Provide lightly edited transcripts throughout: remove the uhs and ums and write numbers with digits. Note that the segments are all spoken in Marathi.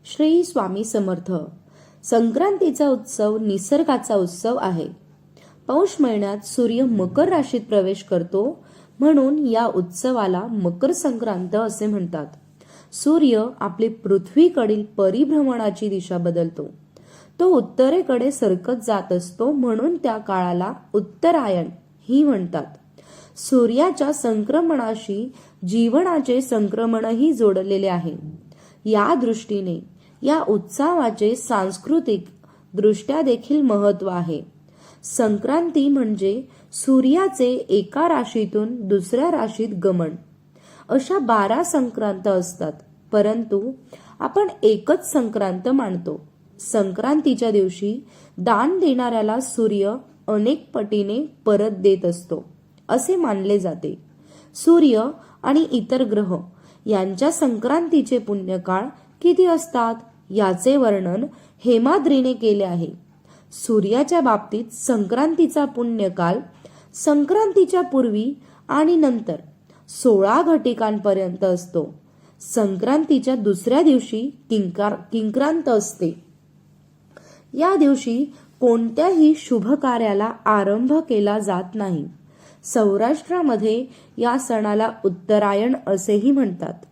श्री स्वामी समर्थ. संक्रांतीचा उत्सव निसर्गाचा उत्सव आहे. पौष महिन्यात सूर्य मकर राशीत प्रवेश करतो, म्हणून या उत्सवाला मकर संक्रांत असे म्हणतात. सूर्य आपली पृथ्वीकडील परिभ्रमणाची दिशा बदलतो. तो उत्तरेकडे सरकत जात असतो, म्हणून त्या काळाला उत्तरायण ही म्हणतात. सूर्याच्या संक्रमणाशी जीवनाचे संक्रमणही जोडलेले आहे. या दृष्टीने या उत्सवाचे सांस्कृतिक दृष्ट्या देखील महत्त्व आहे. संक्रांती म्हणजे सूर्याचे एका राशीतून दुसऱ्या राशीत गमन. अशा 12 संक्रांत असतात, परंतु आपण एकच संक्रांत मानतो. संक्रांतीच्या दिवशी दान देणाऱ्याला सूर्य अनेक पटीने परत देत असतो असे मानले जाते. सूर्य आणि इतर ग्रह यांच्या संक्रांतीचे पुण्यकाळ किती असतात याचे वर्णन हेमाद्रीने केले आहे. सूर्याच्या बाबतीत संक्रांतीचा पुण्यकाल संक्रांतीच्या पूर्वी आणि नंतर 16 घटिकांपर्यंत असतो. संक्रांतीच्या दुसऱ्या दिवशी किंक्रांत असते. या दिवशी कोणत्याही शुभ कार्याला आरंभ केला जात नाही. सौराष्ट्रामध्ये या सणाला उत्तरायण असेही म्हणतात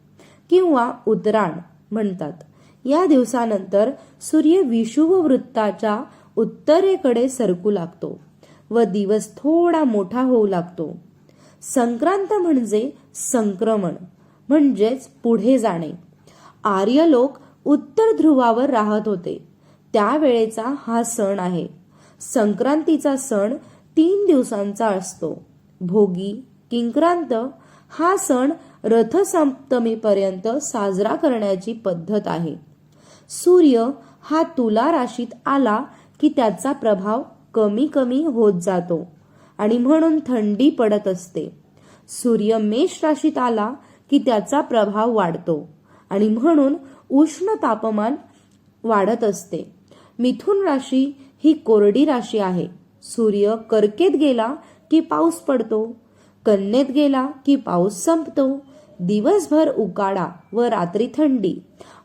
किंवा उत्तरायण म्हणतात. या दिवसानंतर सूर्य विषुववृत्ताच्या उत्तरेकडे सरकू लागतो व दिवस थोडा मोठा होऊ लागतो. संक्रांत म्हणजे संक्रमण, म्हणजेच पुढे जाणे. आर्य लोक उत्तर ध्रुवावर राहत होते, त्यावेळेचा हा सण आहे. संक्रांतीचा सण 3 दिवसांचा असतो. भोगी, किंक्रांत हा सण रथसप्तमीपर्यंत साजरा करण्याची पद्धत आहे. सूर्य हा तुला राशीत आला की त्याचा प्रभाव कमी कमी होत जातो आणि म्हणून थंडी पडत असते. सूर्य मेष राशीत आला की त्याचा प्रभाव वाढतो आणि म्हणून उष्ण तापमान वाढत असते. मिथुन राशी ही कोरडी राशी आहे. सूर्य कर्केत गेला की पाऊस पडतो, कन्येत गेला की पाऊस संपतो. दिवसभर उकाडा व रात्री थंडी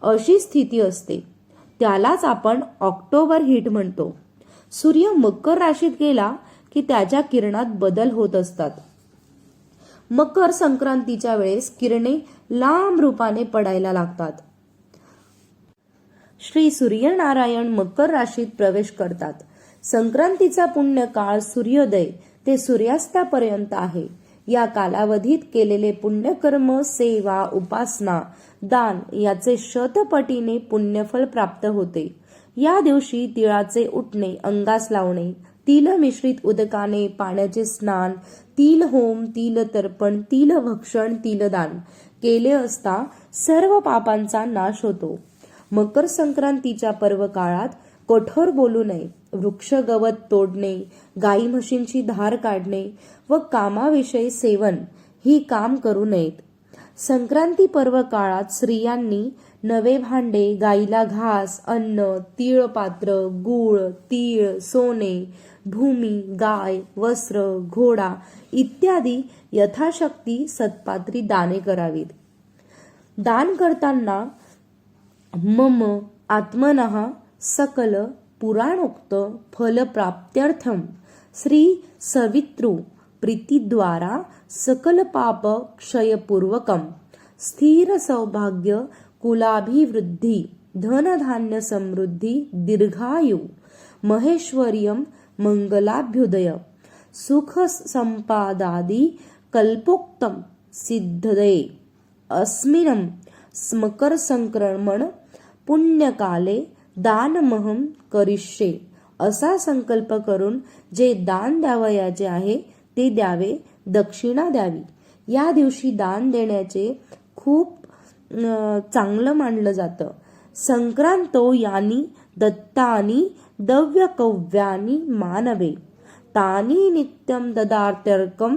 अशी स्थिती असते. त्यालाच आपण ऑक्टोबर हीट म्हणतो. सूर्य मकर राशीत गेला की त्याच्या किरणात बदल होत असतात. मकर संक्रांतीच्या वेळेस किरणे लांब रूपाने पडायला लागतात. श्री सूर्यनारायण मकर राशीत प्रवेश करतात. संक्रांतीचा पुण्य काळ सूर्योदय ते सूर्यास्तापर्यंत आहे. या कालावधीत केलेले पुण्यकर्म, सेवा, उपासना, दान याचे शतपटीने पुण्यफल प्राप्त होते. या दिवशी तिळाचे उटणे अंगास लावणे, तिल मिश्रित उदकाने पाण्याचे स्नान, तिल होम, तिल तर्पण, तिल भक्षण, तिलदान केले असता सर्व पापांचा नाश होतो. मकर संक्रांतीच्या पर्व काळात कठोर बोलू नये. वृक्ष गवत तोडणे, गाई म्हशींची धार काढणे व कामाविषयी सेवन ही काम करू नयेत. संक्रांती पर्व काळात स्त्रियांनी नवे भांडे, गाईला घास, अन्न, तीळ पात्र, गूळ, तीळ, सोने, भूमी, गाय, वस्त्र, घोडा इत्यादी यथाशक्ती सत्पात्री दाने करावीत. दान करताना मम आत्मनः सकल पुराणोक्त फलप्राप्त्यर्थम श्री सवितृ प्रीतिद्वारा सकल पाप क्षयपूर्वकम स्थिर सौभाग्य कुलाभिवृद्धी धनधान्य समृद्धी दीर्घायु महेश्वर्यम मंगलाभ्युदय सुख संपादादि कल्पोक्तम सिद्धदे अस्मिनं मकर संक्रमण पुण्यकाले दानमहम करिष्ये असा संकल्प करून जे दान द्यावयाचे आहे ते द्यावे, दक्षिणा द्यावी. या दिवशी दान देण्याचे खूप चांगलं मानलं जातं. संक्रांतो यानी दत्तानी दव्यकव्यानी मानवे तानी नित्यम ददात्यर्कम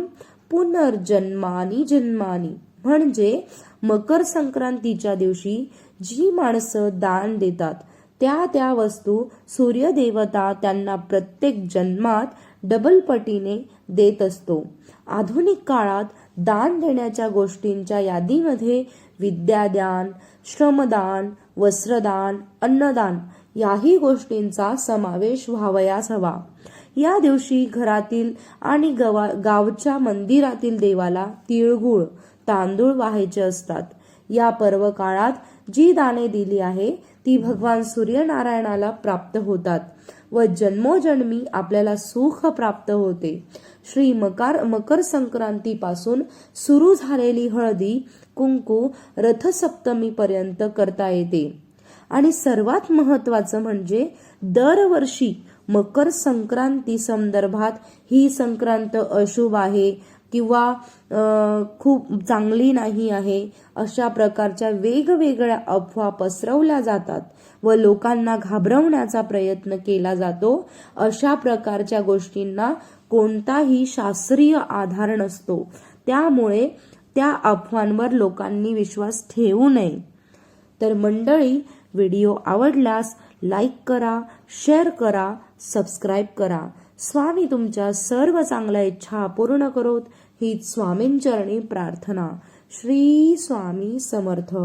पुनर्जन्मानी जन्मानी. म्हणजे मकर संक्रांतीच्या दिवशी जी माणसं दान देतात त्या वस्तू सूर्यदेवता त्यांना प्रत्येक जन्मात डबल पटीने देत असतो. आधुनिक काळात दान देण्याच्या गोष्टींच्या यादीमध्ये विद्यादान, श्रमदान, वस्त्रदान, अन्नदान याही गोष्टींचा समावेश व्हावयास हवा. या दिवशी घरातील आणि गावच्या मंदिरातील देवाला तिळगुळ, तांदूळ वाहायचे असतात. या पर्व काळात जी दाने दिली आहे ती भगवान सूर्यनारायणाला प्राप्त होतात व जन्मोजन्मी आपल्याला सुख प्राप्त होते. श्री मकर संक्रांतीपासून सुरू झालेली हळदी कुंकू रथसप्तमी पर्यंत करता येते. आणि सर्वात महत्त्वाचं म्हणजे दरवर्षी मकर संक्रांती संदर्भात ही संक्रांत अशुभ आहे किंवा खूप चांगली नाही आहे अशा प्रकारच्या वेगवेगळ्या अफवा पसरवल्या जातात व लोकांना घाबरवण्याचा प्रयत्न केला जातो. अशा प्रकारच्या गोष्टींना कोणताही शास्त्रीय आधार नसतो. त्यामुळे त्या अफवांवर लोकांनी विश्वास ठेवू नये. तर मंडळी, व्हिडिओ आवडल्यास लाईक करा, शेअर करा, सबस्क्राईब करा. स्वामी तुमच्या सर्व चांगल्या इच्छा पूर्ण करोत हीच स्वामींचरणी प्रार्थना. श्री स्वामी समर्थ.